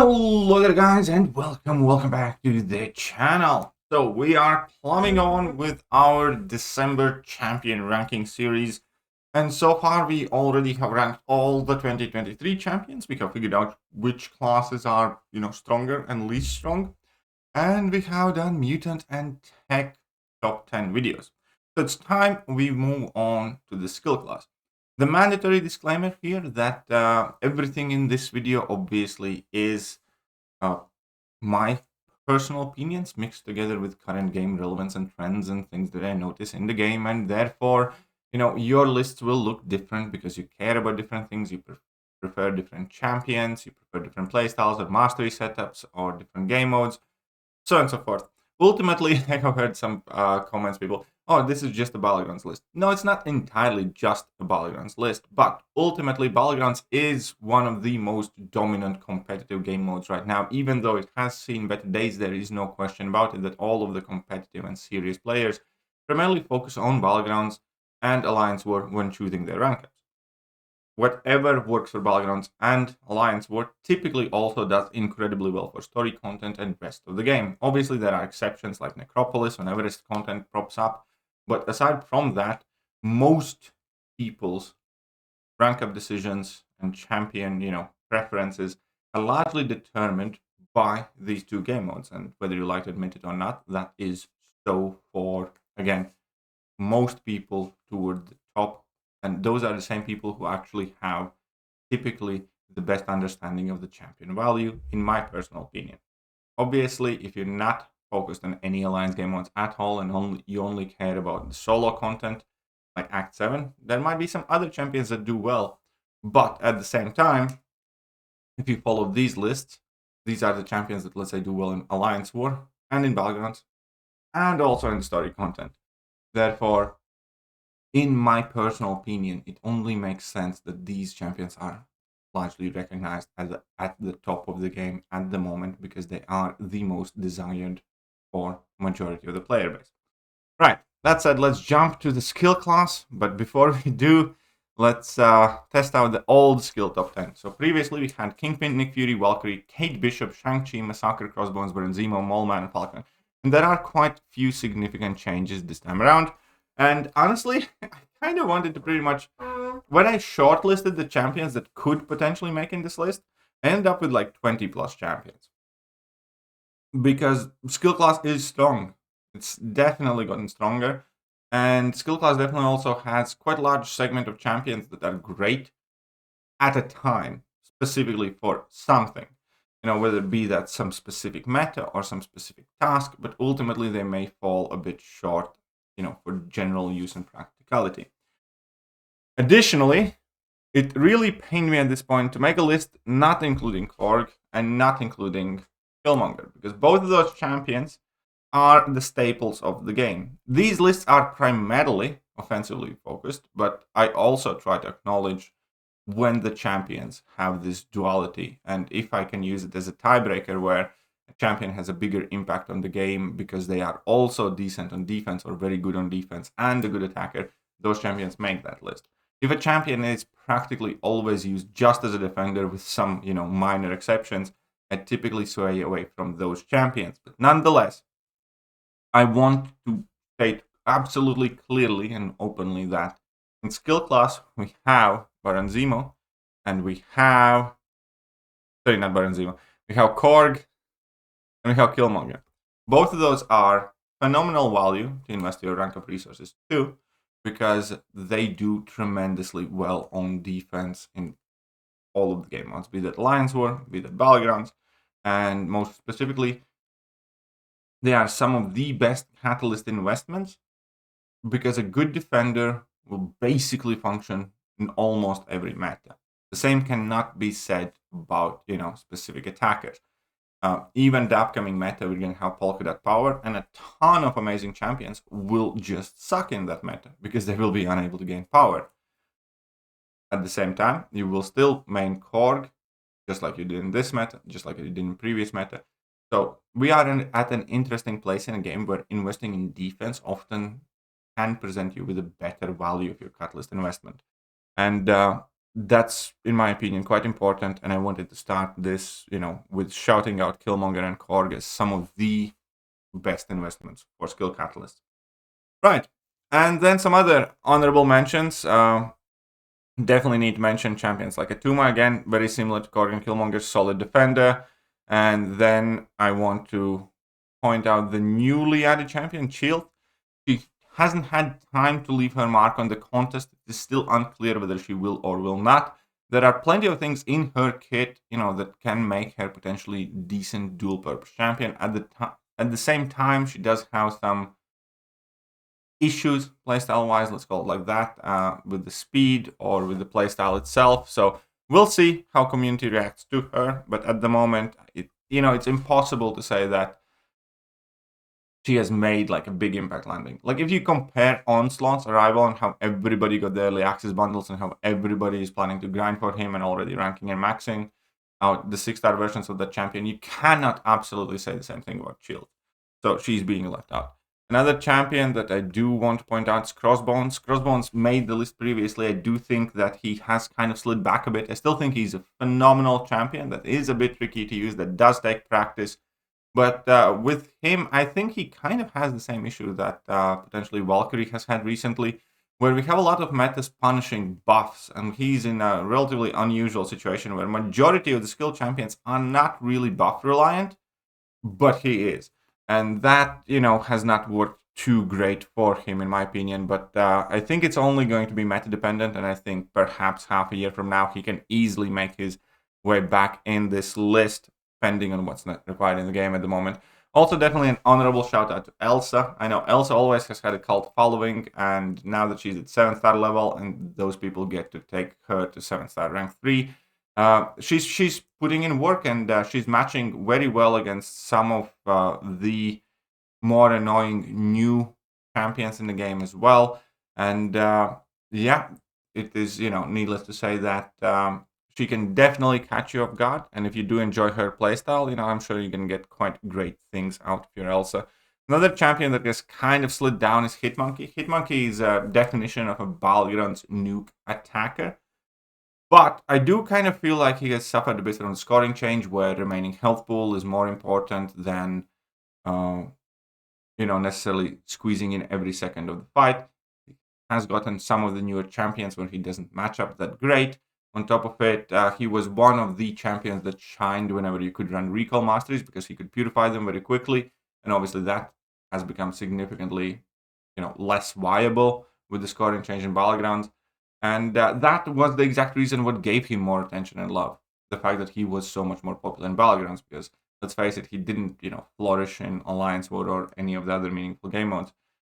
Hello there guys and welcome back to the channel. So we are plumbing on with our December champion ranking series, and so far we already have ranked all the 2023 champions. We have figured out which classes are stronger and least strong, and we have done mutant and tech top 10 videos. So it's time we move on to the skill class. The mandatory disclaimer here that everything in this video obviously is my personal opinions mixed together with current game relevance and trends and things that I notice in the game, and therefore, your lists will look different because you care about different things. You prefer different champions, you prefer different playstyles or mastery setups or different game modes, so on and so forth. Ultimately, I have heard some comments, people, oh, this is just a Battlegrounds list. No, it's not entirely just a Battlegrounds list, but ultimately Battlegrounds is one of the most dominant competitive game modes right now. Even though it has seen better days, there is no question about it that all of the competitive and serious players primarily focus on Battlegrounds and Alliance War when choosing their rank ups. Whatever works for Battlegrounds and Alliance War typically also does incredibly well for story content and rest of the game. Obviously, there are exceptions like Necropolis when Everest content props up, but aside from that, most people's rank up decisions and champion, preferences are largely determined by these two game modes. And whether you like to admit it or not, that is so for, again, most people toward the top. And those are the same people who actually have typically the best understanding of the champion value, in my personal opinion. Obviously, if you're not focused on any Alliance game modes at all and you only care about the solo content, like Act 7, there might be some other champions that do well. But at the same time, if you follow these lists, these are the champions that, let's say, do well in Alliance War and in Battlegrounds and also in the story content. Therefore, in my personal opinion, it only makes sense that these champions are largely recognized as at the top of the game at the moment because they are the most desired for majority of the player base. Right, that said, let's jump to the skill class. But before we do, let's test out the old skill top 10. So previously we had Kingpin, Nick Fury, Valkyrie, Kate Bishop, ShangChi, Massak, Crossbones, Baron Zemo, Mole Man, and Falcon. And there are quite a few significant changes this time around. And honestly, I kind of wanted to pretty much, when I shortlisted the champions that could potentially make in this list, I ended up with like 20 plus champions. Because skill class is strong. It's definitely gotten stronger. And skill class definitely also has quite a large segment of champions that are great at a time, specifically for something. Whether it be that some specific meta or some specific task, but ultimately they may fall a bit short for general use and practicality. Additionally, it really pained me at this point to make a list not including Korg and not including Killmonger, because both of those champions are the staples of the game. These lists are primarily offensively focused, but I also try to acknowledge when the champions have this duality, and if I can use it as a tiebreaker where a champion has a bigger impact on the game because they are also decent on defense or very good on defense and a good attacker, those champions make that list. If a champion is practically always used just as a defender with some, minor exceptions, I typically sway away from those champions. But nonetheless, I want to state absolutely clearly and openly that in skill class, we have Baron Zemo, and we have... Sorry, not Baron Zemo. We have Korg, and we have Killmonger. Both of those are phenomenal value to invest your rank up resources too, because they do tremendously well on defense in all of the game modes, be that Alliance War, be that Battlegrounds, and most specifically, they are some of the best catalyst investments because a good defender will basically function in almost every meta. The same cannot be said about, specific attackers. Even the upcoming meta, we're going to have Polka Dot Power, and a ton of amazing champions will just suck in that meta because they will be unable to gain power. At the same time, you will still main Korg, just like you did in this meta, just like you did in previous meta. So we are at an interesting place in a game where investing in defense often can present you with a better value of your catalyst investment. And that's, in my opinion, quite important. And I wanted to start this, with shouting out Killmonger and Korg as some of the best investments for skill catalysts. Right. And then some other honorable mentions. Definitely need to mention champions like Atuma, again, very similar to Korg and Killmonger, solid defender. And then I want to point out the newly added champion, Shield. She hasn't had time to leave her mark on the contest. It is still unclear whether she will or will not. There are plenty of things in her kit, that can make her potentially decent dual-purpose champion. At the same time, she does have some issues playstyle-wise, let's call it like that, with the speed or with the playstyle itself. So we'll see how community reacts to her. But at the moment, it's impossible to say that she has made like a big impact landing. Like if you compare Onslaught's arrival and how everybody got the early access bundles and how everybody is planning to grind for him and already ranking and maxing out the 6-star versions of that champion, you cannot absolutely say the same thing about Shield. So she's being left out. Another champion that I do want to point out is Crossbones. Crossbones made the list previously. I do think that he has kind of slid back a bit. I still think he's a phenomenal champion that is a bit tricky to use, that does take practice. But with him, I think he kind of has the same issue that potentially Valkyrie has had recently, where we have a lot of metas punishing buffs, and he's in a relatively unusual situation where majority of the skill champions are not really buff reliant, but he is. And that, has not worked too great for him, in my opinion. But I think it's only going to be meta dependent, and I think perhaps half a year from now, he can easily make his way back in this list, depending on what's not required in the game at the moment. Also, definitely an honorable shout out to Elsa. I know Elsa always has had a cult following, and now that she's at 7-star level, and those people get to take her to 7-star rank 3, she's putting in work, and she's matching very well against some of the more annoying new champions in the game as well. And yeah, it is, needless to say that she can definitely catch you off guard. And if you do enjoy her playstyle, I'm sure you can get quite great things out of your Elsa. Another champion that has kind of slid down is Hitmonkey. Hitmonkey is a definition of a Battlegrounds nuke attacker. But I do kind of feel like he has suffered a bit from the scoring change, where remaining health pool is more important than, necessarily squeezing in every second of the fight. He has gotten some of the newer champions where he doesn't match up that great. On top of it, he was one of the champions that shined whenever you could run recall masteries, because he could purify them very quickly. And obviously that has become significantly, less viable with the scoring change in Battlegrounds. And that was the exact reason what gave him more attention and love. The fact that he was so much more popular in Battlegrounds, because let's face it, he didn't, flourish in Alliance mode or any of the other meaningful game modes.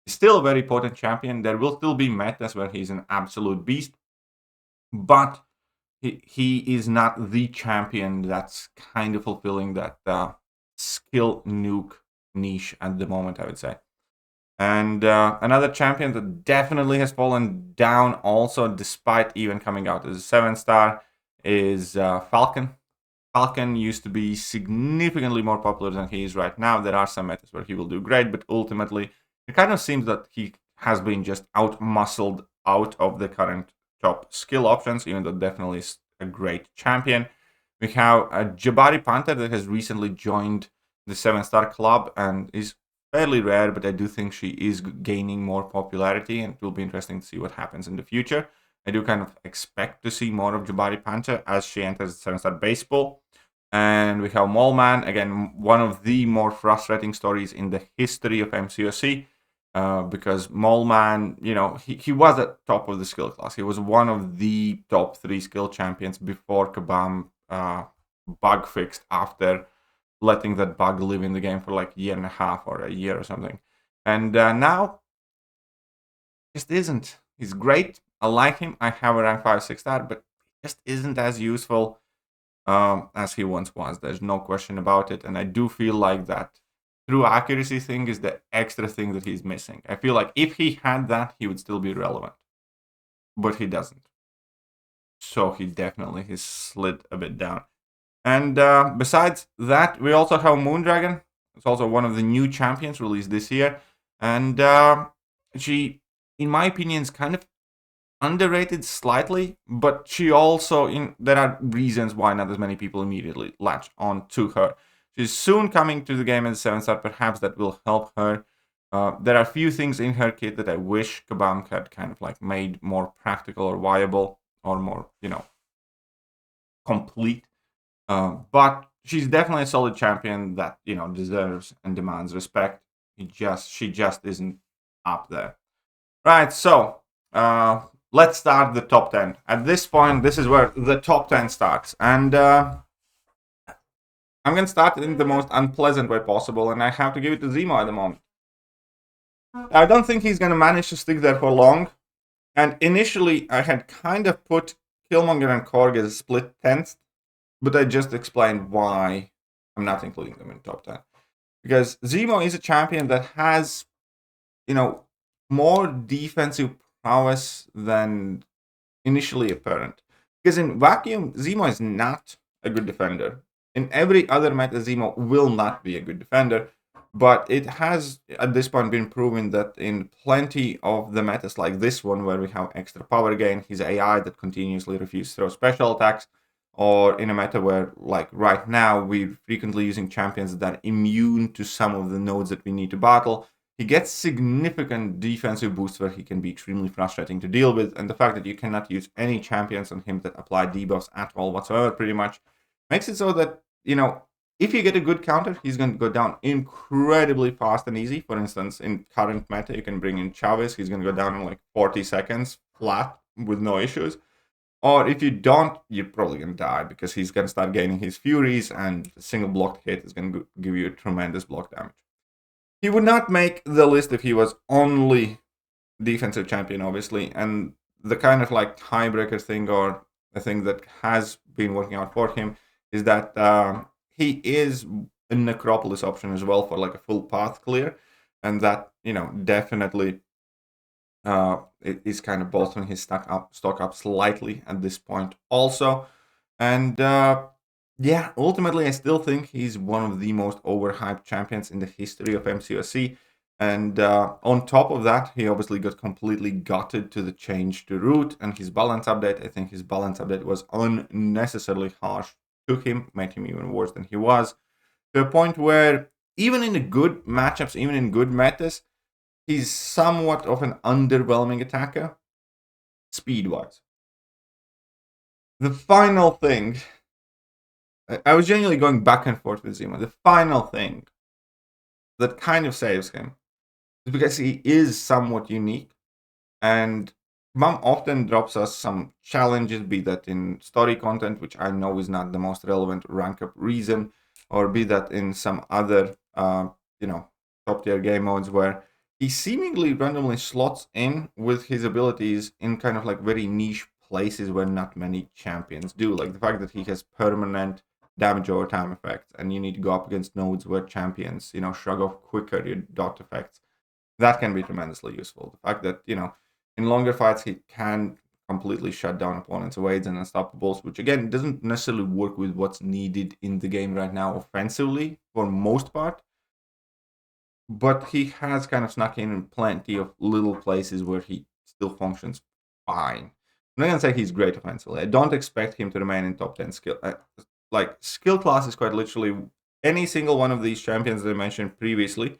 He's still a very potent champion. There will still be metas where he's an absolute beast, but he is not the champion that's kind of fulfilling that skill nuke niche at the moment, I would say. And another champion that definitely has fallen down also, despite even coming out as a 7-star, is Falcon. Falcon used to be significantly more popular than he is right now. There are some metas where he will do great, but ultimately it kind of seems that he has been just out-muscled out of the current top skill options, even though definitely is a great champion. We have a Jabari Panther that has recently joined the 7-star club and is fairly rare, but I do think she is gaining more popularity, and it will be interesting to see what happens in the future. I do kind of expect to see more of Jabari Panther as she enters the 7-star base pool. And we have Mole Man, again, one of the more frustrating stories in the history of MCOC. Because Mole Man, he was at top of the skill class. He was one of the top 3 skill champions before Kabam bug fixed, after letting that bug live in the game for like a year and a half or a year or something. And now, just isn't. He's great. I like him. I have a rank 5 6-star, but just isn't as useful as he once was. There's no question about it. And I do feel like that true accuracy thing is the extra thing that he's missing. I feel like if he had that, he would still be relevant. But he doesn't. So he definitely has slid a bit down. And besides that, we also have Moondragon. It's also one of the new champions released this year. And she, in my opinion, is kind of underrated slightly, but she also, there are reasons why not as many people immediately latch on to her. She's soon coming to the game as a 7-star, perhaps that will help her. There are a few things in her kit that I wish Kabam had kind of like made more practical or viable or more, complete. But she's definitely a solid champion that, deserves and demands respect. She just isn't up there. Right, so let's start the top 10. At this point, this is where the top 10 starts. And I'm going to start in the most unpleasant way possible, and I have to give it to Zemo at the moment. I don't think he's going to manage to stick there for long. And initially, I had kind of put Killmonger and Korg as split 10th, but I just explained why I'm not including them in top 10. Because Zemo is a champion that has, more defensive prowess than initially apparent. Because in vacuum, Zemo is not a good defender. In every other meta, Zemo will not be a good defender. But it has, at this point, been proven that in plenty of the metas like this one, where we have extra power gain, his AI that continuously refuses to throw special attacks, or in a meta where, like right now, we're frequently using champions that are immune to some of the nodes that we need to battle, he gets significant defensive boosts where he can be extremely frustrating to deal with, and the fact that you cannot use any champions on him that apply debuffs at all whatsoever, pretty much, makes it so that, if you get a good counter, he's going to go down incredibly fast and easy. For instance, in current meta, you can bring in Chavez. He's going to go down in like 40 seconds flat with no issues. Or if you don't, you're probably going to die because he's going to start gaining his Furies, and a single blocked hit is going to give you tremendous block damage. He would not make the list if he was only defensive champion, obviously. And the kind of like tiebreaker thing, or the thing that has been working out for him, is that he is a Necropolis option as well for like a full path clear, and that definitely is kind of bolstering his stock up slightly at this point also. And ultimately I still think he's one of the most overhyped champions in the history of MCOC. And on top of that, he obviously got completely gutted to the change to root and his balance update. I think his balance update was unnecessarily harsh to him, made him even worse than he was, to a point where even in the good matchups, even in good metas, he's somewhat of an underwhelming attacker, speed-wise. The final thing, I was genuinely going back and forth with Zemo, the final thing that kind of saves him is because he is somewhat unique, and Mom often drops us some challenges, be that in story content, which I know is not the most relevant rank up reason, or be that in some other, top tier game modes where he seemingly randomly slots in with his abilities in kind of like very niche places where not many champions do. Like the fact that he has permanent damage over time effects, and you need to go up against nodes where champions, shrug off quicker your dot effects. That can be tremendously useful. The fact that, in longer fights, he can completely shut down opponents' awaids and unstoppables, which again doesn't necessarily work with what's needed in the game right now offensively for most part. But he has kind of snuck in plenty of little places where he still functions fine. I'm not going to say he's great offensively. I don't expect him to remain in top 10 skill. Skill class is quite literally any single one of these champions that I mentioned previously,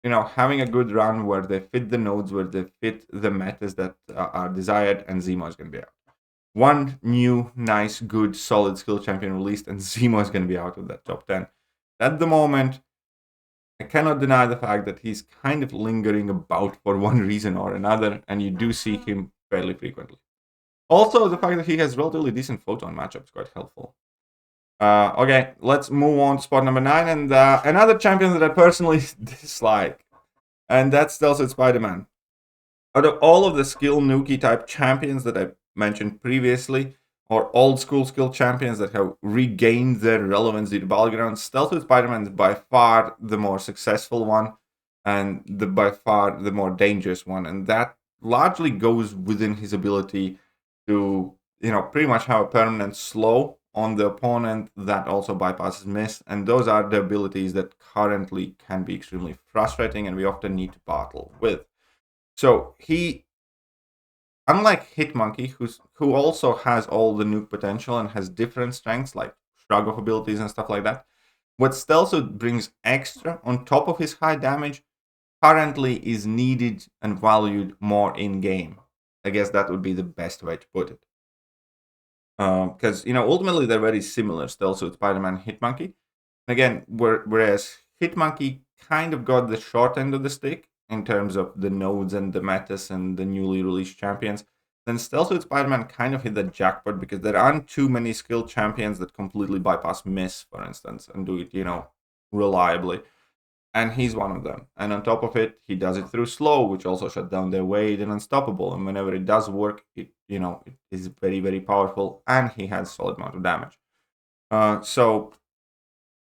having a good run where they fit the nodes, where they fit the metas that are desired, and Zemo is going to be out. One new, nice, good, solid skill champion released, and Zemo is going to be out of that top 10. At the moment, I cannot deny the fact that he's kind of lingering about for one reason or another, and you do see him fairly frequently. Also, the fact that he has relatively decent photon matchups is quite helpful. Okay, let's move on to spot number 9, and another champion that I personally dislike, and that's also SpiderMan. Out of all of the skill nuki type champions that I mentioned previously, or old school skill champions that have regained their relevance due to Battlegrounds, Stealth with Spider-Man is by far the more successful one, and by far the more dangerous one, and that largely goes within his ability to, pretty much have a permanent slow on the opponent that also bypasses miss, and those are the abilities that currently can be extremely frustrating and we often need to battle with. So unlike Hitmonkey, who also has all the nuke potential and has different strengths like shrug off abilities and stuff like that, what Stealthsuit brings extra on top of his high damage currently is needed and valued more in game. I guess that would be the best way to put it. Because ultimately they're very similar, Stealthsuit, Spider-Man, Hitmonkey. Again, whereas Hitmonkey kind of got the short end of the stick in terms of the nodes and the metas and the newly released champions, then Stealthsuit Spider-Man kind of hit the jackpot because there aren't too many skilled champions that completely bypass miss, for instance, and do it, reliably. And he's one of them. And on top of it, he does it through slow, which also shut down their Wade and Unstoppable. And whenever it does work, it is very, very powerful, and he has solid amount of damage. So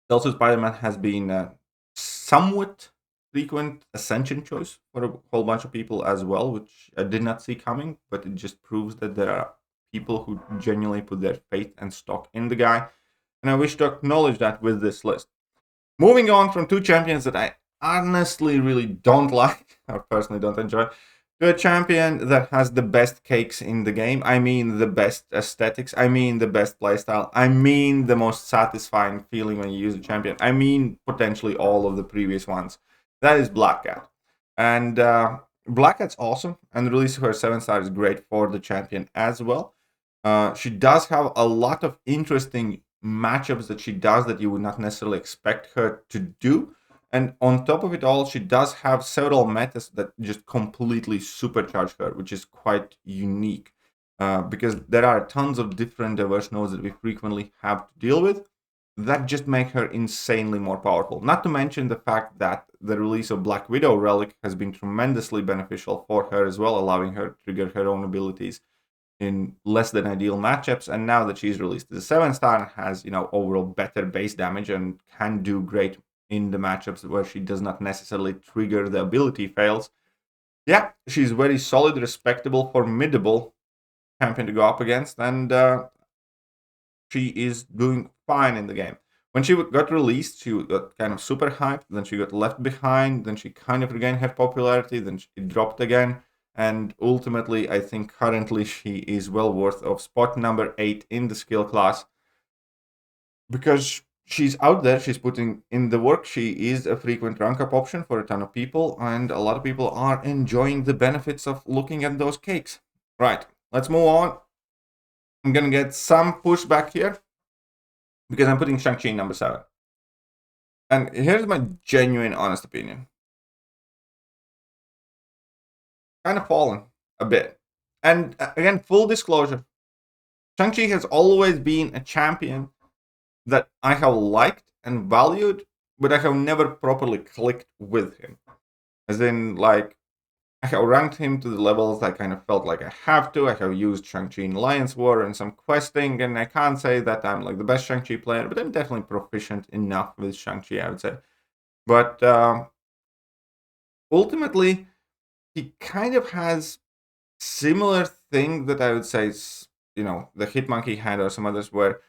also Spider-Man has been a somewhat frequent Ascension choice for a whole bunch of people as well, which I did not see coming, but it just proves that there are people who genuinely put their faith and stock in the guy. And I wish to acknowledge that with this list. Moving on from two champions that I honestly really don't like, or personally don't enjoy, to a champion that has the best cakes in the game. I mean the best aesthetics. I mean the best playstyle. I mean the most satisfying feeling when you use a champion. I mean potentially all of the previous ones. That is Black Cat. And Black Cat's awesome, and the release of her 7-star is great for the champion as well. She does have a lot of interesting matchups that she does that you would not necessarily expect her to do. And on top of it all, she does have several metas that just completely supercharge her, which is quite unique. Because there are tons of different diverse nodes that we frequently have to deal with that just make her insanely more powerful. Not to mention the fact that the release of Black Widow Relic has been tremendously beneficial for her as well, allowing her to trigger her own abilities in less than ideal matchups. And now that she's released as a 7-star and has, overall better base damage and can do great in the matchups where she does not necessarily trigger the ability fails. Yeah, she's very solid, respectable, formidable champion to go up against, and she is doing fine in the game. When she got released, she got kind of super hyped, then she got left behind, then she kind of regained her popularity, then she dropped again, and ultimately, I think currently she is well worth of spot number 8 in the skill class, because she's out there, she's putting in the work, she is a frequent rank up option for a ton of people, and a lot of people are enjoying the benefits of looking at those cakes. Right, let's move on. I'm gonna get some pushback here, because I'm putting ShangChi in number 7. And here's my genuine, honest opinion. Kind of fallen a bit. And again, full disclosure, ShangChi has always been a champion that I have liked and valued, but I have never properly clicked with him. As in, like, I have ranked him to the levels I kind of felt like I have to. I have used ShangChi in Alliance War and some questing, and I can't say that I'm like the best ShangChi player, but I'm definitely proficient enough with ShangChi, I would say. But ultimately, he kind of has similar thing that I would say, the Hitmonkey had or some others, where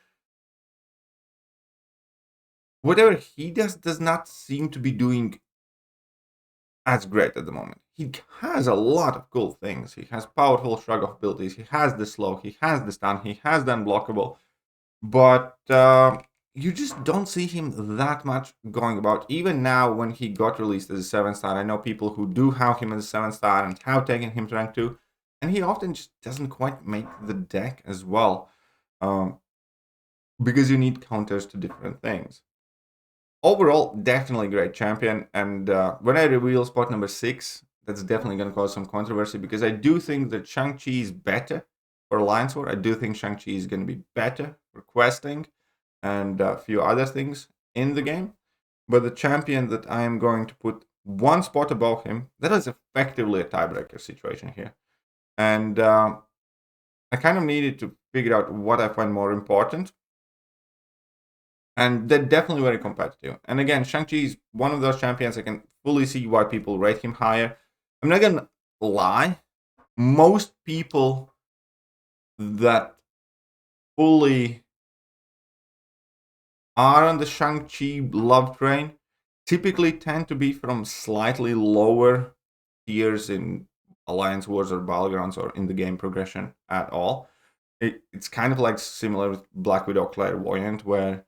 whatever he does not seem to be doing as great at the moment. He has a lot of cool things. He has powerful shrug off abilities. He has the slow. He has the stun. He has the unblockable. But you just don't see him that much going about. Even now, when he got released as a 7-star, I know people who do have him as a 7-star and have taken him to rank 2. And he often just doesn't quite make the deck as well. Because you need counters to different things. Overall, definitely great champion. And when I reveal spot number 6, that's definitely going to cause some controversy, because I do think that ShangChi is better for Alliance War. I do think ShangChi is going to be better for questing and a few other things in the game. But the champion that I am going to put one spot above him, that is effectively a tiebreaker situation here. And I kind of needed to figure out what I find more important. And they're definitely very competitive. And again, ShangChi is one of those champions I can fully see why people rate him higher. I'm not going to lie. Most people that fully are on the ShangChi love train typically tend to be from slightly lower tiers in Alliance Wars or Battlegrounds or in the game progression at all. It's kind of like similar with Black Widow Clairvoyant, where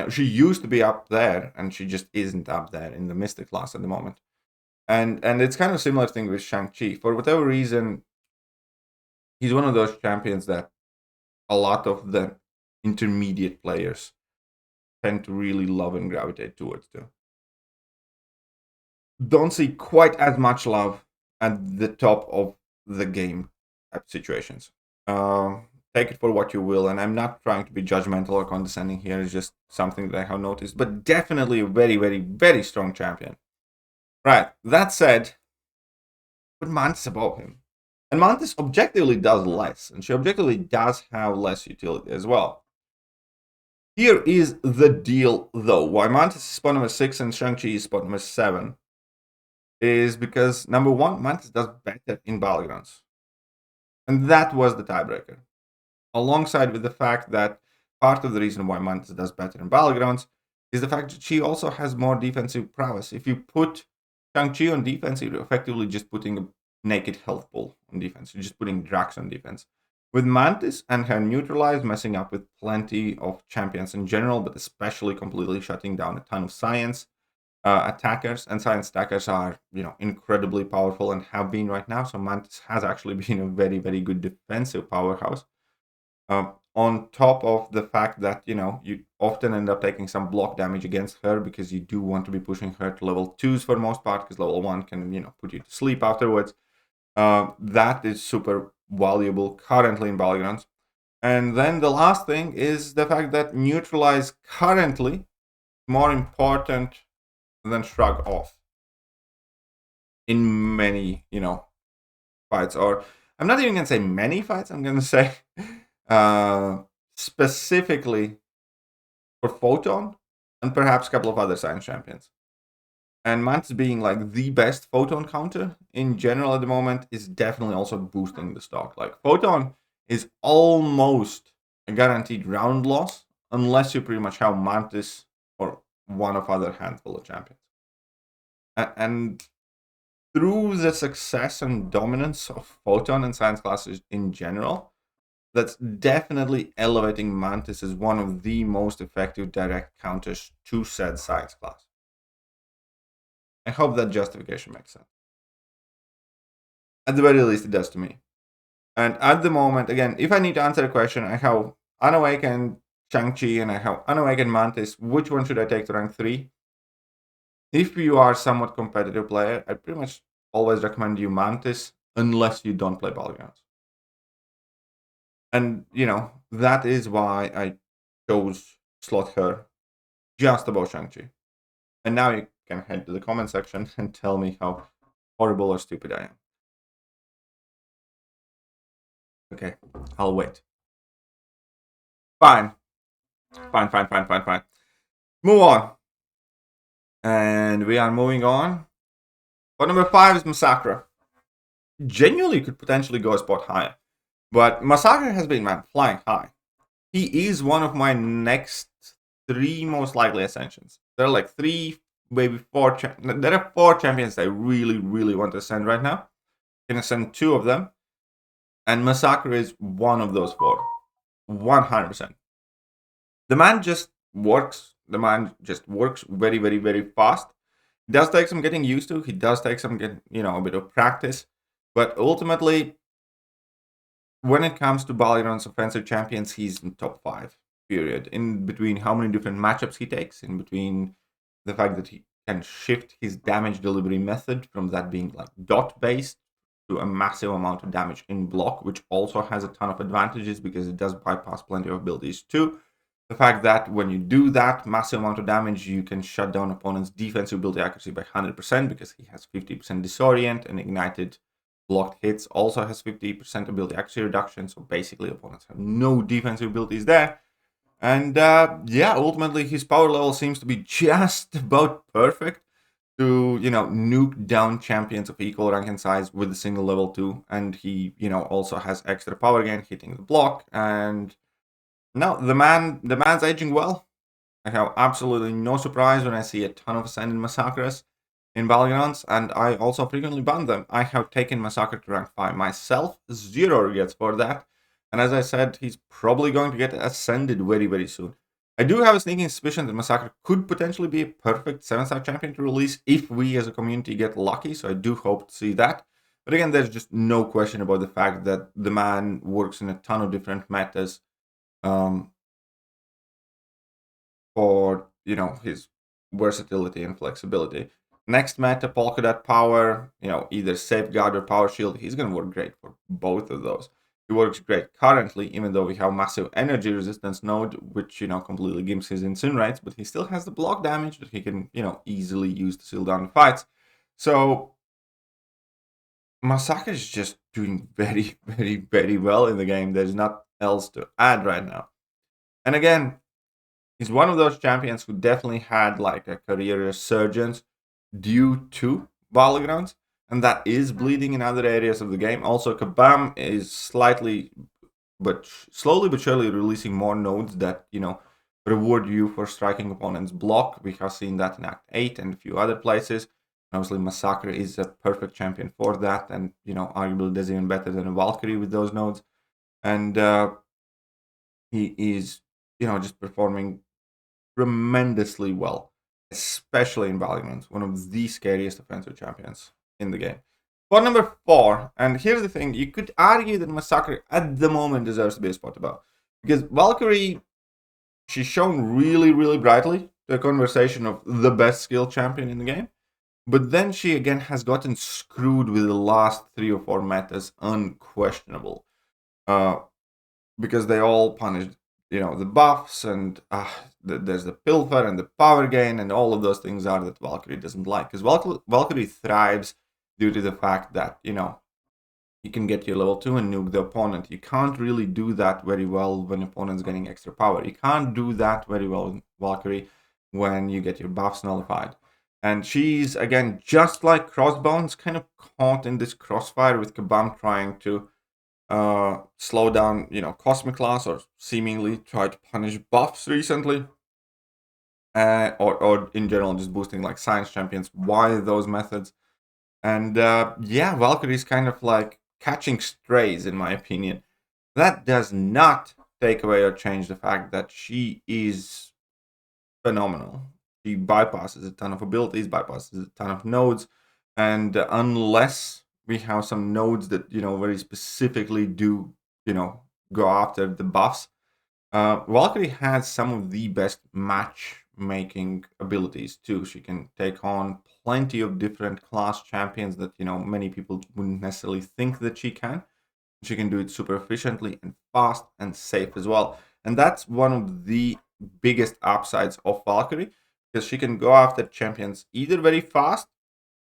she used to be up there and she just isn't up there in the Mystic class at the moment. And it's kind of similar thing with ShangChi. For whatever reason, he's one of those champions that a lot of the intermediate players tend to really love and gravitate towards too. Don't see quite as much love at the top of the game type situations. Take it for what you will, and I'm not trying to be judgmental or condescending here. It's just something that I have noticed, but definitely a very, very, very strong champion. Right, that said, put Mantis above him. And Mantis objectively does less, and she objectively does have less utility as well. Here is the deal, though. Why Mantis is spot number 6 and ShangChi is spot number 7 is because, number one, Mantis does better in Battlegrounds. And that was the tiebreaker. Alongside with the fact that part of the reason why Mantis does better in Battlegrounds is the fact that she also has more defensive prowess. If you put ShangChi on defense, you're effectively just putting a naked health pool on defense. You're just putting Drax on defense. With Mantis and her neutralize messing up with plenty of champions in general, but especially completely shutting down a ton of science attackers, and science attackers are, incredibly powerful and have been right now. So Mantis has actually been a very, very good defensive powerhouse. On top of the fact that, you often end up taking some block damage against her because you do want to be pushing her to level 2s for the most part, because level 1 can, put you to sleep afterwards. That is super valuable currently in Battlegrounds. And then the last thing is the fact that neutralize currently more important than shrug off in many, fights. Or I'm not even going to say many fights, I'm going to say specifically for Photon and perhaps a couple of other science champions. And Mantis being like the best Photon counter in general at the moment is definitely also boosting the stock. Like Photon is almost a guaranteed round loss unless you pretty much have Mantis or one of other handful of champions. And through the success and dominance of Photon and science classes in general, that's definitely elevating Mantis as one of the most effective direct counters to said science class. I hope that justification makes sense. At the very least, it does to me. And at the moment, again, if I need to answer a question, I have Unawakened ShangChi and I have Unawakened Mantis. Which one should I take to rank 3? If you are a somewhat competitive player, I pretty much always recommend you Mantis unless you don't play Battlegrounds. And, that is why I chose slot her just above ShangChi. And now you can head to the comment section and tell me how horrible or stupid I am. Okay, I'll wait. Fine. Move on. And we are moving on. Spot number 5 is Massak. Genuinely could potentially go a spot higher. But Massak has been, flying high. He is one of my next 3 most likely ascensions. There are like 3, maybe 4. There are 4 champions I really, really want to ascend right now. I can ascend 2 of them. And Massak is one of those 4. 100%. The man just works. The man just works very, very, very fast. It does take some getting used to. He does take some, a bit of practice. But ultimately, when it comes to Battlegrounds offensive champions, he's in top 5, period. In between how many different matchups he takes, in between the fact that he can shift his damage delivery method from that being like dot-based to a massive amount of damage in block, which also has a ton of advantages because it does bypass plenty of abilities too. The fact that when you do that massive amount of damage, you can shut down opponent's defensive ability accuracy by 100% because he has 50% disorient, and ignited blocked hits also has 50% ability accuracy reduction. So basically opponents have no defensive abilities there. And ultimately his power level seems to be just about perfect to, nuke down champions of equal rank and size with a single level 2. And he, also has extra power gain hitting the block. And no, the man's aging well. I have absolutely no surprise when I see a ton of ascended Massakras. in Battlegrounds, and I also frequently ban them. I have taken Massak to rank 5 myself, 0 regrets for that. And as I said, he's probably going to get ascended very, very soon. I do have a sneaking suspicion that Massak could potentially be a perfect 7-star champion to release if we as a community get lucky, so I do hope to see that. But again, there's just no question about the fact that the man works in a ton of different metas for, his versatility and flexibility. Next meta, Polka Dot Power, either Safeguard or Power Shield, he's going to work great for both of those. He works great currently, even though we have massive energy resistance node, which, completely gives his Incinerates, but he still has the block damage that he can, easily use to seal down fights. So Massak is just doing very, very, very well in the game. There's not else to add right now. And again, he's one of those champions who definitely had like a career resurgence due to Battlegrounds, and that is bleeding in other areas of the game. Also, Kabam is slowly but surely releasing more nodes that, reward you for striking opponents' block. We have seen that in Act 8 and a few other places. Obviously, Massak is a perfect champion for that, and, arguably does even better than a Valkyrie with those nodes. And he is, just performing tremendously well, especially in Battlegrounds, one of the scariest offensive champions in the game. Spot number 4, and here's the thing, you could argue that Massak at the moment deserves to be a spot above, because Valkyrie, she's shown really, really brightly the conversation of the best skill champion in the game, but then she again has gotten screwed with the last 3 or 4 metas, unquestionable, because they all punished, the buffs, and there's the pilfer and the power gain, and all of those things are that Valkyrie doesn't like, because Valkyrie thrives due to the fact that, you can get your level 2 and nuke the opponent. You can't really do that very well when opponent's getting extra power. You can't do that very well with Valkyrie when you get your buffs nullified. And she's, again, just like Crossbones, kind of caught in this crossfire with Kabam trying to slow down, Cosmic Class, or seemingly try to punish buffs recently. Or in general, just boosting like science champions. Why those methods? And Valkyrie's kind of like catching strays, in my opinion. That does not take away or change the fact that she is phenomenal. She bypasses a ton of abilities, bypasses a ton of nodes, and unless we have some nodes that, very specifically do, go after the buffs, Valkyrie has some of the best matchmaking abilities too. She can take on plenty of different class champions that, many people wouldn't necessarily think that she can. She can do it super efficiently and fast and safe as well. And that's one of the biggest upsides of Valkyrie, because she can go after champions either very fast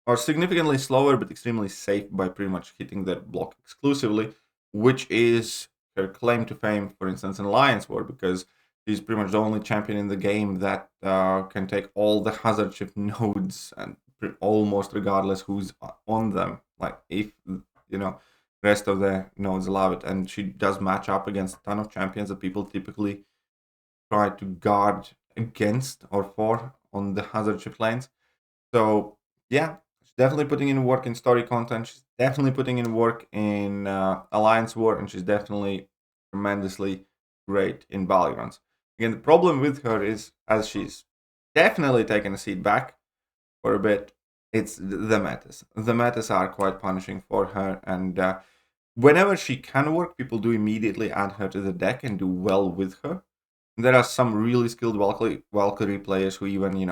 or significantly slower but extremely safe by pretty much hitting their block exclusively, which is her claim to fame, for instance, in Alliance War, because she's pretty much the only champion in the game that can take all the hazard shift nodes, and almost regardless who's on them. Like, if, rest of the nodes allow it. And she does match up against a ton of champions that people typically try to guard against or for on the hazard shift lanes. So, yeah, she's definitely putting in work in story content. She's definitely putting in work in Alliance War, and she's definitely tremendously great in Battlegrounds. Again, the problem with her is, as she's definitely taken a seat back for a bit, it's the metas. The metas are quite punishing for her, and whenever she can work, people do immediately add her to the deck and do well with her. There are some really skilled Valkyrie players who even,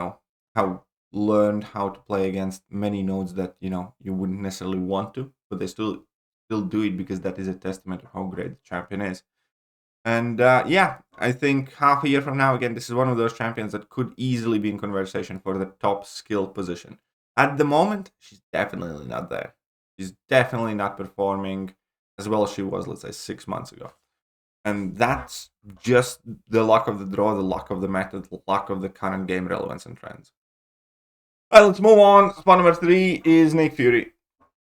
have learned how to play against many nodes that, you wouldn't necessarily want to, but they still do it because that is a testament of how great the champion is. And I think half a year from now, again, this is one of those champions that could easily be in conversation for the top skill position. At the moment, she's definitely not there. She's definitely not performing as well as she was, let's say, 6 months ago. And that's just the luck of the draw, the luck of the method, the luck of the current game relevance and trends. All right, let's move on. Spot number 3 is Nick Fury.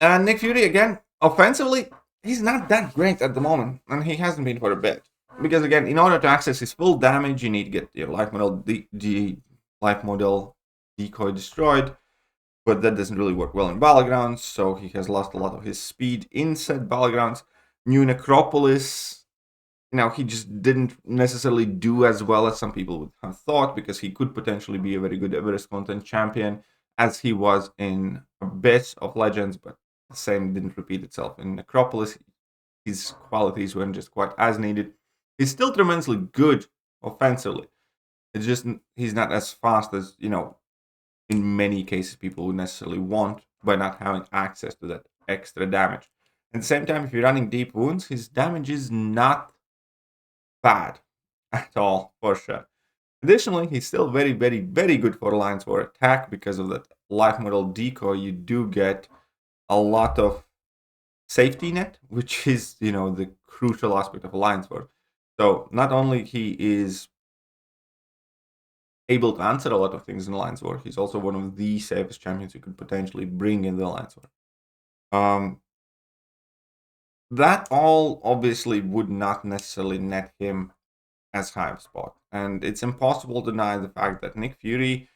And Nick Fury, again, offensively, he's not that great at the moment, and he hasn't been for a bit. Because, again, in order to access his full damage, you need to get your life model decoy destroyed. but that doesn't really work well in battlegrounds, so he has lost a lot of his speed in said battlegrounds. New Necropolis, he just didn't necessarily do as well as some people would have thought, because he could potentially be a very good Everest content champion as he was in Abyss of Legends, but the same didn't repeat itself in Necropolis. His qualities weren't just quite as needed. He's still tremendously good offensively. It's just he's not as fast as, in many cases people would necessarily want, by not having access to that extra damage. At the same time, if you're running deep wounds, his damage is not bad at all, for sure. Additionally, he's still very, very, very good for Alliance War attack. Because of that life model decoy, you do get a lot of safety net, which is, the crucial aspect of Alliance War. So not only he is able to answer a lot of things in Alliance War, he's also one of the safest champions you could potentially bring in the Alliance War. That all obviously would not necessarily net him as high of spot, and it's impossible to deny the fact that Nick Fury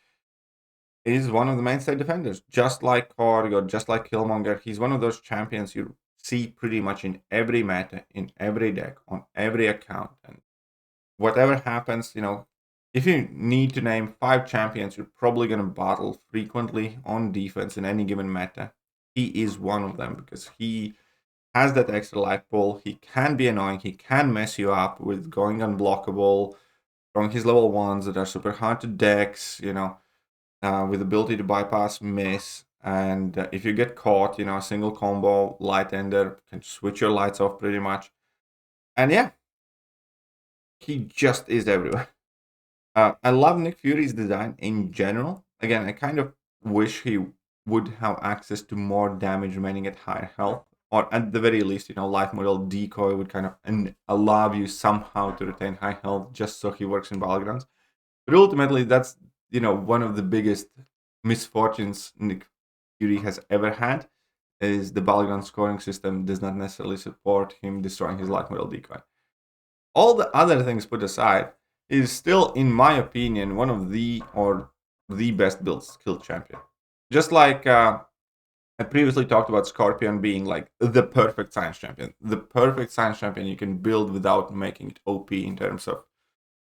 is one of the mainstay defenders, just like Korg or just like Killmonger. He's one of those champions you see pretty much in every meta, in every deck, on every account, and whatever happens, if you need to name 5 champions you're probably going to battle frequently on defense in any given meta, he is one of them, because he has that extra life pool. He can be annoying. He can mess you up with going unblockable, throwing his level 1s that are super hard to dex, with ability to bypass miss. And if you get caught, a single combo, light ender, can switch your lights off pretty much. And yeah, he just is everywhere. I love Nick Fury's design in general. Again, I kind of wish he would have access to more damage remaining at higher health, or at the very least, life model decoy would kind of allow you somehow to retain high health just so he works in battlegrounds. But ultimately, that's, one of the biggest misfortunes Nick Fury has ever had, is the battleground scoring system does not necessarily support him destroying his life model decoy. All the other things put aside, is still, in my opinion, one of the best built skill champion. Just like I previously talked about Scorpion being like the perfect science champion. The perfect science champion you can build without making it OP in terms of,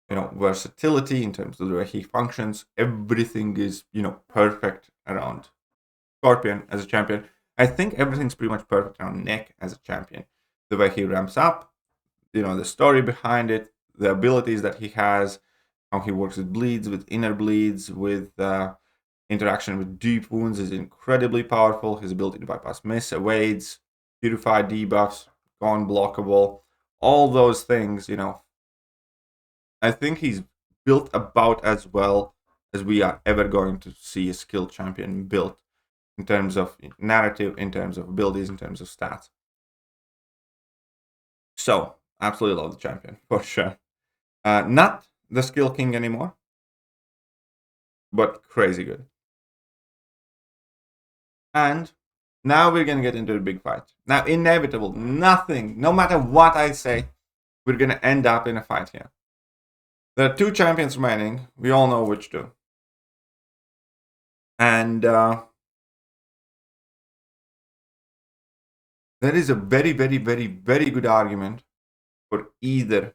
versatility, in terms of the way he functions. Everything is, perfect around Scorpion as a champion. I think everything's pretty much perfect around Nick as a champion. The way he ramps up, the story behind it, the abilities that he has, how he works with bleeds, with inner bleeds, with interaction with deep wounds is incredibly powerful. His ability to bypass miss, evades, purify debuffs, go unblockable, all those things, I think he's built about as well as we are ever going to see a skill champion built, in terms of narrative, in terms of abilities, in terms of stats. So, absolutely love the champion, for sure. Not the skill king anymore, but crazy good. And now we're going to get into the big fight. Now, inevitable, no matter what I say, we're going to end up in a fight here. There are 2 champions remaining. We all know which 2. And there is a very, very, very, very good argument for either to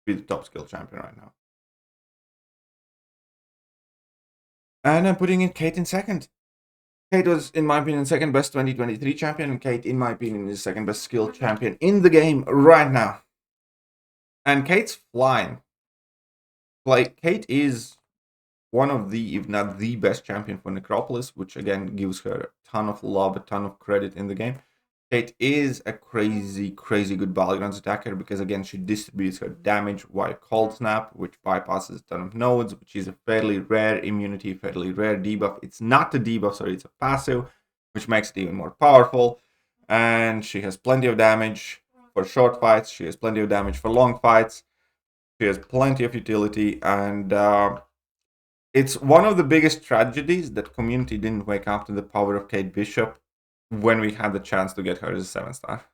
be the top skill champion right now. And I'm putting in Kate in second. Kate was, in my opinion, second best 2023 champion, and Kate, in my opinion, is second best skill champion in the game right now. And Kate's flying. Like, Kate is one of the, if not the best champion for Necropolis, which again gives her a ton of love, a ton of credit in the game. Kate is a crazy, crazy good battlegrounds attacker, because again, she distributes her damage via Cold Snap, which bypasses a ton of nodes, which is a fairly rare immunity, fairly rare debuff. It's not a debuff, sorry, it's a passive, which makes it even more powerful. And she has plenty of damage for short fights. She has plenty of damage for long fights. She has plenty of utility, and it's one of the biggest tragedies that community didn't wake up to the power of Kate Bishop when we had the chance to get her as a 7-star.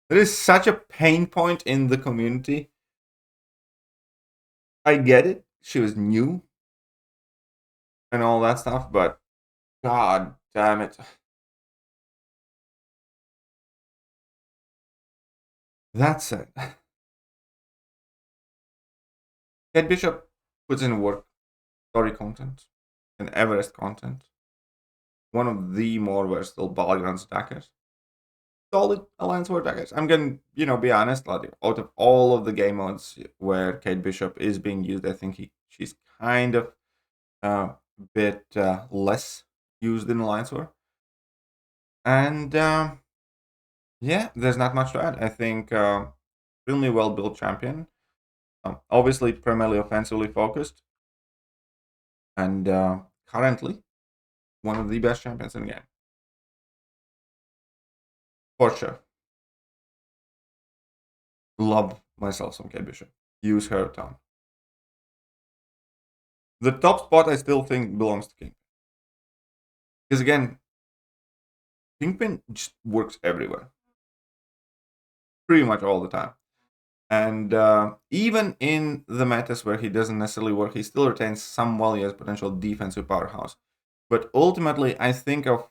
There is such a pain point in the community. I get it. She was new and all that stuff, but god damn it. That said, Kate Bishop puts in work, story content, and Everest content. One of the more versatile battlegrounds attackers. Solid Alliance War attackers. I'm gonna, be honest, out of all of the game modes where Kate Bishop is being used, I think she's kind of a bit less used in Alliance War. And yeah, there's not much to add. I think extremely well built champion. Obviously, primarily offensively focused. And currently, one of the best champions in the game. For sure. Love myself some Kate Bishop. Use her a ton. The top spot I still think belongs to Kingpin. Because again, Kingpin just works everywhere. Pretty much all the time. And even in the metas where he doesn't necessarily work, he still retains some value as potential defensive powerhouse. But ultimately, I think of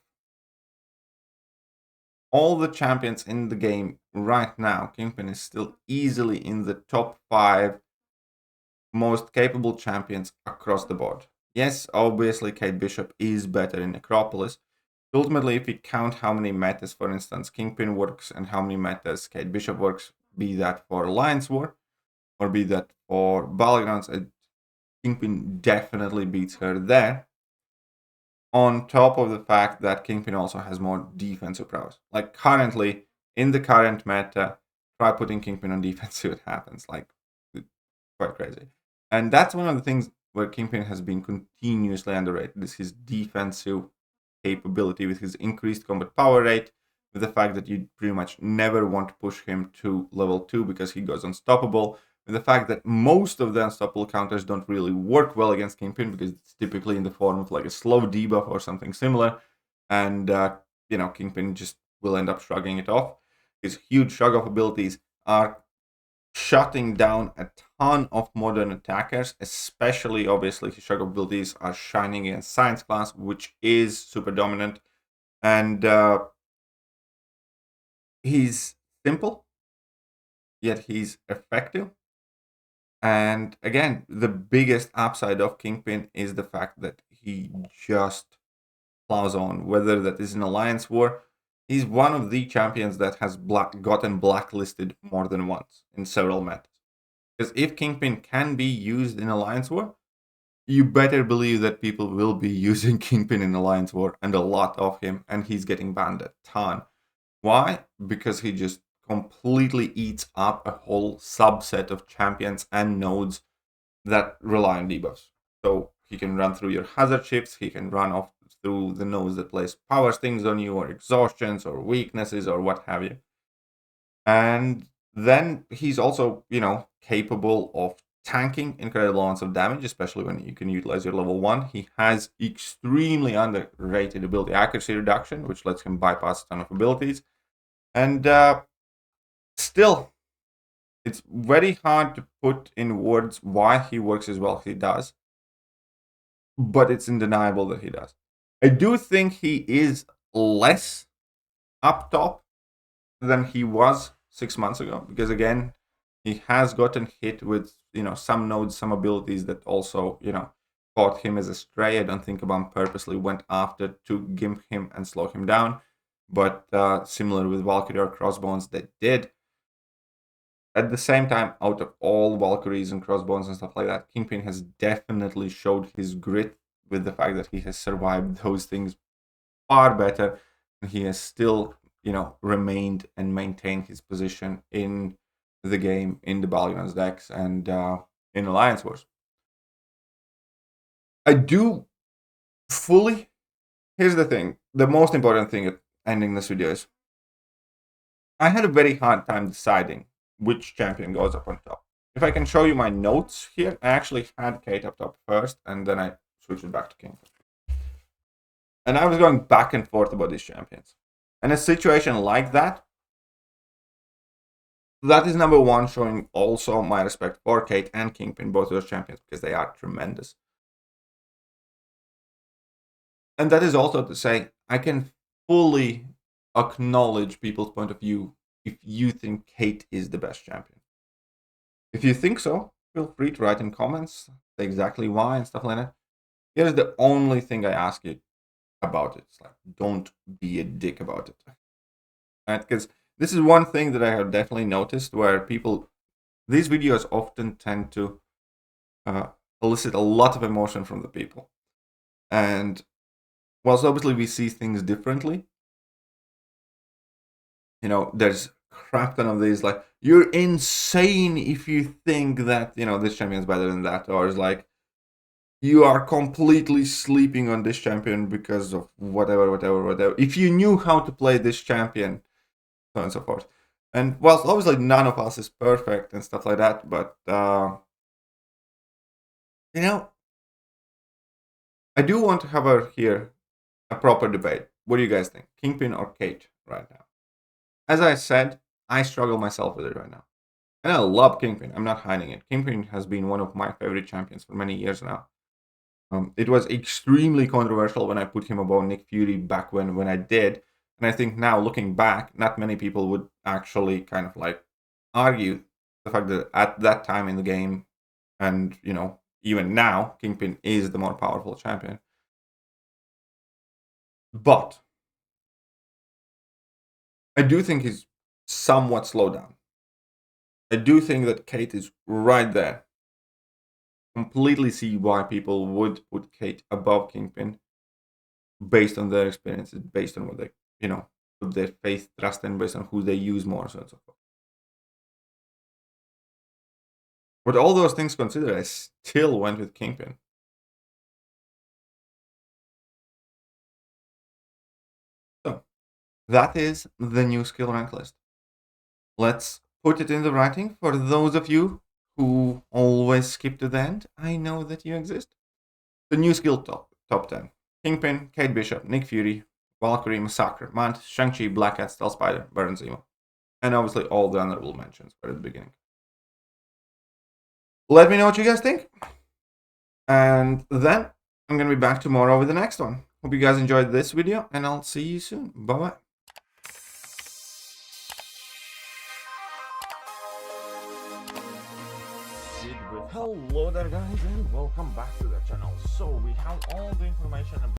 all the champions in the game right now, Kingpin is still easily in the top 5 most capable champions across the board. Yes, obviously Kate Bishop is better in Necropolis. Ultimately, if we count how many metas, for instance, Kingpin works and how many metas Kate Bishop works, be that for Alliance War or be that for Battlegrounds, Kingpin definitely beats her there. On top of the fact that Kingpin also has more defensive prowess. Like currently, in the current meta, try putting Kingpin on defense, see what happens. Like, quite crazy. And that's one of the things where Kingpin has been continuously underrated, is his defensive capability with his increased combat power rate, with the fact that you pretty much never want to push him to level 2 because he goes unstoppable, with the fact that most of the unstoppable counters don't really work well against Kingpin because it's typically in the form of like a slow debuff or something similar, and Kingpin just will end up shrugging it off. His huge shrug off abilities are shutting down a ton of modern attackers, especially obviously his shrug abilities are shining against Science class, which is super dominant, and he's simple, yet he's effective. And again, the biggest upside of Kingpin is the fact that he just plows on, whether that is in Alliance War. He's one of the champions that has gotten blacklisted more than once in several metas. Because if Kingpin can be used in Alliance War, you better believe that people will be using Kingpin in Alliance War, and a lot of him, and he's getting banned a ton. Why? Because he just completely eats up a whole subset of champions and nodes that rely on debuffs. So he can run through your hazard shifts, he can run off through the nodes that place power stings on you, or exhaustions, or weaknesses, or what have you. And then he's also, capable of tanking incredible amounts of damage, especially when you can utilize your level 1. He has extremely underrated ability accuracy reduction, which lets him bypass a ton of abilities. And still, it's very hard to put in words why he works as well as he does, but it's undeniable that he does. I do think he is less up top than he was 6 months ago, because again, he has gotten hit with some nodes, some abilities that also caught him as a stray. I don't think Abam purposely went after to gimp him and slow him down, but similar with Valkyrie or Crossbones, they did. At the same time, out of all Valkyries and Crossbones and stuff like that, Kingpin has definitely showed his grit, with the fact that he has survived those things far better, and he has still remained and maintained his position in the game, in the Battlegrounds decks, and in Alliance Wars. I do fully... Here's the thing. The most important thing at ending this video is I had a very hard time deciding which champion goes up on top. If I can show you my notes here, I actually had Kate up top first, and then I switched it back to Kingpin. And I was going back and forth about these champions. And a situation like that is number one, showing also my respect for Kate and Kingpin, both of those champions, because they are tremendous. And that is also to say, I can fully acknowledge people's point of view if you think Kate is the best champion. If you think so, feel free to write in comments exactly why and stuff like that. Here's the only thing I ask you about it. It's like, don't be a dick about it. Right? Because this is one thing that I have definitely noticed where these videos often tend to elicit a lot of emotion from the people. And whilst obviously we see things differently, there's crap ton of these like, you're insane if you think that, this champion's better than that, or it's like, you are completely sleeping on this champion because of whatever. If you knew how to play this champion, so on and so forth. And whilst obviously none of us is perfect and stuff like that, but I do want to have a proper debate. What do you guys think? Kingpin or Kate right now? As I said, I struggle myself with it right now. And I love Kingpin. I'm not hiding it. Kingpin has been one of my favorite champions for many years now. It was extremely controversial when I put him above Nick Fury back when I did. And I think now, looking back, not many people would actually kind of like argue the fact that at that time in the game, and, even now, Kingpin is the more powerful champion. But I do think he's somewhat slowed down. I do think that Kate is right there. Completely see why people would put Kate above Kingpin based on their experiences, based on what they, put their faith, trust in, based on who they use more, so on and so forth. With all those things considered, I still went with Kingpin. So, that is the new skill rank list. Let's put it in the writing for those of you who always skip to the end. I know that you exist. The new skill top 10. Kingpin, Kate Bishop, Nick Fury, Valkyrie, Massak, Mantis, ShangChi, Black Cat, Stealth Spider, Baron Zemo. And obviously all the honorable mentions right at the beginning. Let me know what you guys think. And then I'm going to be back tomorrow with the next one. Hope you guys enjoyed this video, and I'll see you soon. Bye-bye. Hello there guys, and welcome back to the channel. So we have all the information